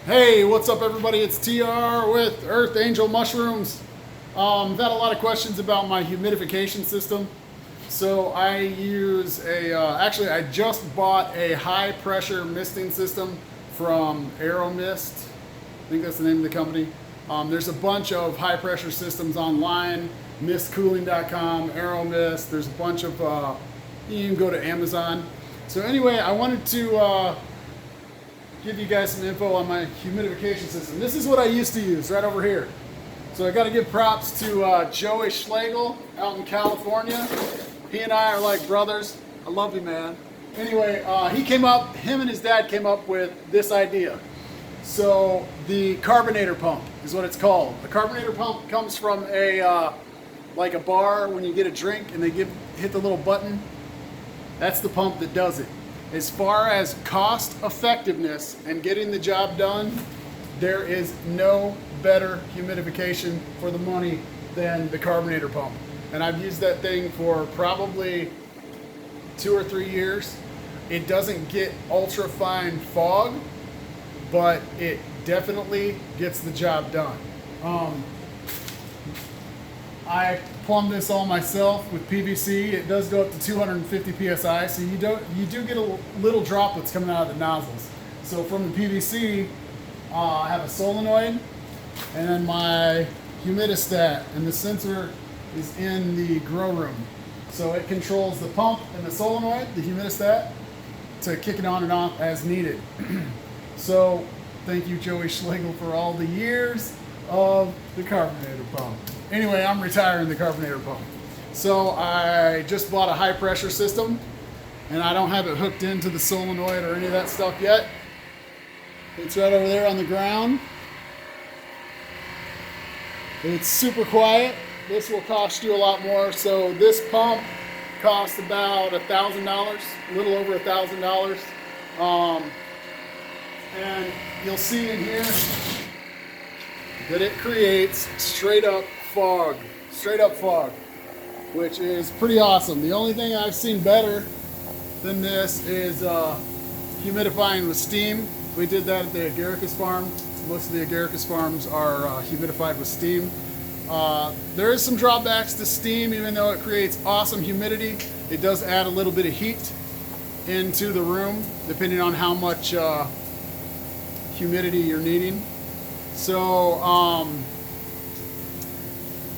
Hey, what's up everybody? It's TR with Earth Angel Mushrooms. I've had a lot of questions about my humidification system. So I use actually I just bought a high pressure misting system from Aeromist. I think that's the name of the company. There's a bunch of high pressure systems online, mistcooling.com, Aeromist. There's a bunch of, you can go to Amazon. So anyway, I wanted to give you guys some info on my humidification system. This is what I used to use right over here. So I got to give props to Joey Schlegel out in California. He and I are like brothers. I love you, man. Anyway, him and his dad came up with this idea. So the Carbonator Pump is what it's called. The Carbonator Pump comes from like a bar when you get a drink and they hit the little button. That's the pump that does it. As far as cost effectiveness and getting the job done, there is no better humidification for the money than the Carbonator Pump. And I've used that thing for probably 2 or 3 years. It doesn't get ultra fine fog, but it definitely gets the job done. I plumbed this all myself with PVC. It does go up to 250 psi, so you do get a little droplets coming out of the nozzles. So from the PVC, I have a solenoid and then my humidistat, and the sensor is in the grow room. So it controls the pump and the solenoid, the humidistat, to kick it on and off as needed. So thank you, Joey Schlegel, for all the years of the Carbonator Pump. Anyway, I'm retiring the Carbonator Pump. So I just bought a high pressure system and I don't have it hooked into the solenoid or any of that stuff yet. It's right over there on the ground. It's super quiet. This will cost you a lot more. So this pump costs about $1,000, a little over $1,000. And you'll see in here that it creates straight up fog, which is pretty awesome. The only thing I've seen better than this is humidifying with steam. We did that at the agaricus farm. Most of the agaricus farms are humidified with steam. There is some drawbacks to steam. Even though it creates awesome humidity, it does add a little bit of heat into the room depending on how much humidity you're needing. So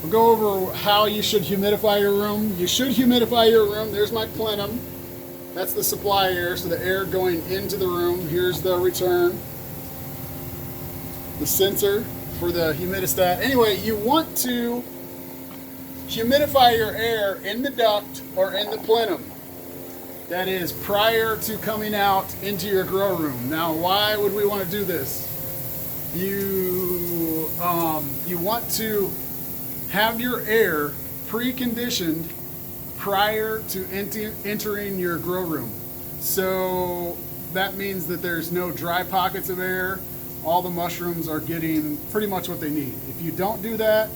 we'll go over how you should humidify your room. You should humidify your room. There's my plenum. That's the supply air, so the air going into the room. Here's the return. The sensor for the humidistat. Anyway, you want to humidify your air in the duct or in the plenum. That is prior to coming out into your grow room. Now, why would we want to do this? You want to have your air preconditioned prior to entering your grow room. So that means that there's no dry pockets of air. All the mushrooms are getting pretty much what they need. If you don't do that,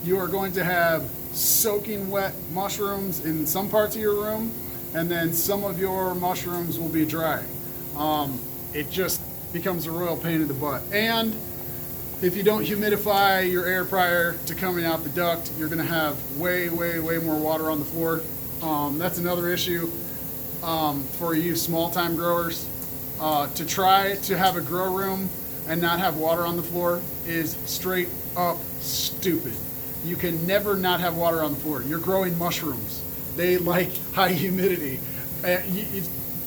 you are going to have soaking wet mushrooms in some parts of your room, and then some of your mushrooms will be dry. It just becomes a royal pain in the butt. And if you don't humidify your air prior to coming out the duct, you're going to have way more water on the floor. That's another issue for you small-time growers. To try to have a grow room and not have water on the floor is straight up stupid. You can never not have water on the floor. You're growing mushrooms. They like high humidity.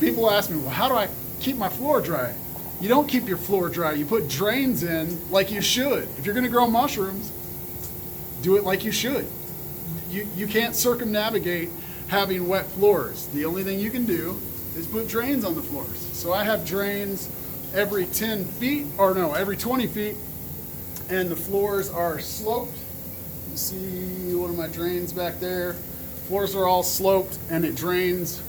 People ask me, well, how do I keep my floor dry? You don't keep your floor dry. You put drains in like you should. If you're going to grow mushrooms, do it like you should. You can't circumnavigate having wet floors. The only thing you can do is put drains on the floors. So I have drains every 10 feet, or no, every 20 feet, and the floors are sloped. You see one of my drains back there. Floors are all sloped and it drains.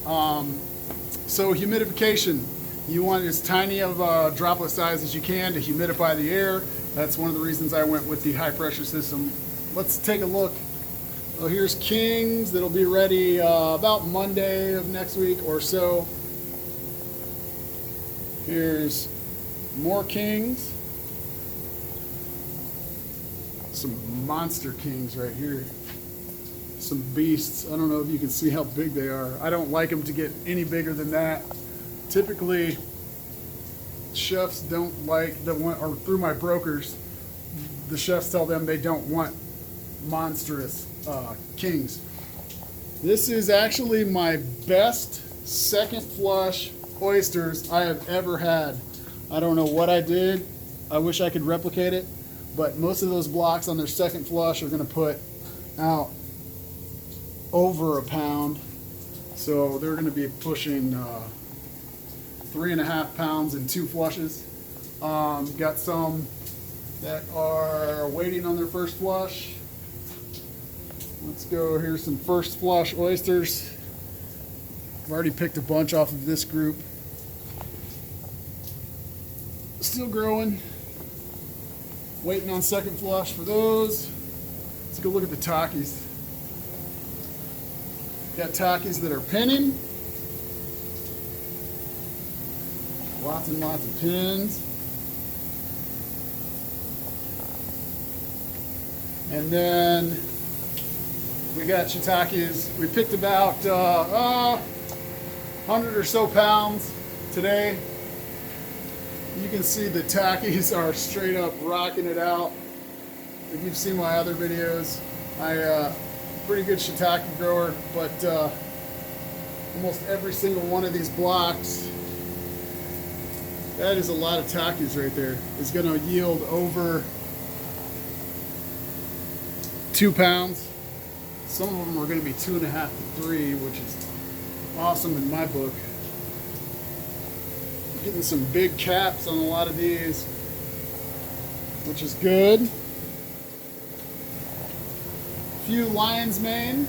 So humidification. You want as tiny of a droplet size as you can to humidify the air. That's one of the reasons I went with the high pressure system. Let's take a look. Oh, here's King's. That'll be ready about Monday of next week or so. Here's More kings. Some monster kings right here. Some beasts. I don't know if you can see how big they are. I don't like them to get any bigger than that. Typically, chefs don't like the one, or through my brokers, the chefs tell them they don't want monstrous kings. This is actually my best second flush oysters I have ever had. I don't know what I did. I wish I could replicate it, but most of those blocks on their second flush are going to put out over a pound. So they're going to be pushing 3.5 pounds in 2 flushes. Got some that are waiting on their first flush. Let's go, here's some first flush oysters. I've already picked a bunch off of this group. Still growing. Waiting on second flush for those. Let's go look at the Takis. Got Takis that are pinning. Lots and lots of pins. And then we got shiitakes. We picked about 100 or so pounds today. You can see the Takis are straight up rocking it out. If you've seen my other videos, I'm pretty good shiitake grower, but almost every single one of these blocks, that is a lot of Takis right there, is going to yield over 2 pounds. Some of them are going to be 2.5 to 3, which is awesome in my book. Getting some big caps on a lot of these, which is good. A few lion's mane.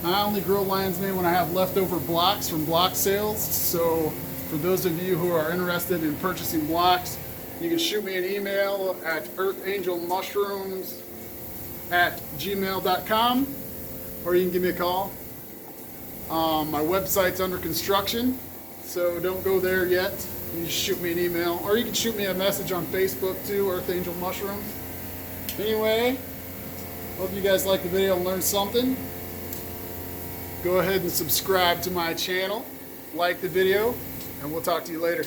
I only grow lion's mane when I have leftover blocks from block sales. So for those of you who are interested in purchasing blocks, you can shoot me an email at earthangelmushrooms@gmail.com, or you can give me a call. My website's under construction, so don't go there yet. You just shoot me an email, or you can shoot me a message on Facebook too, Earth Angel Mushrooms. Anyway, hope you guys liked the video and learned something. Go ahead and subscribe to my channel, like the video, and we'll talk to you later.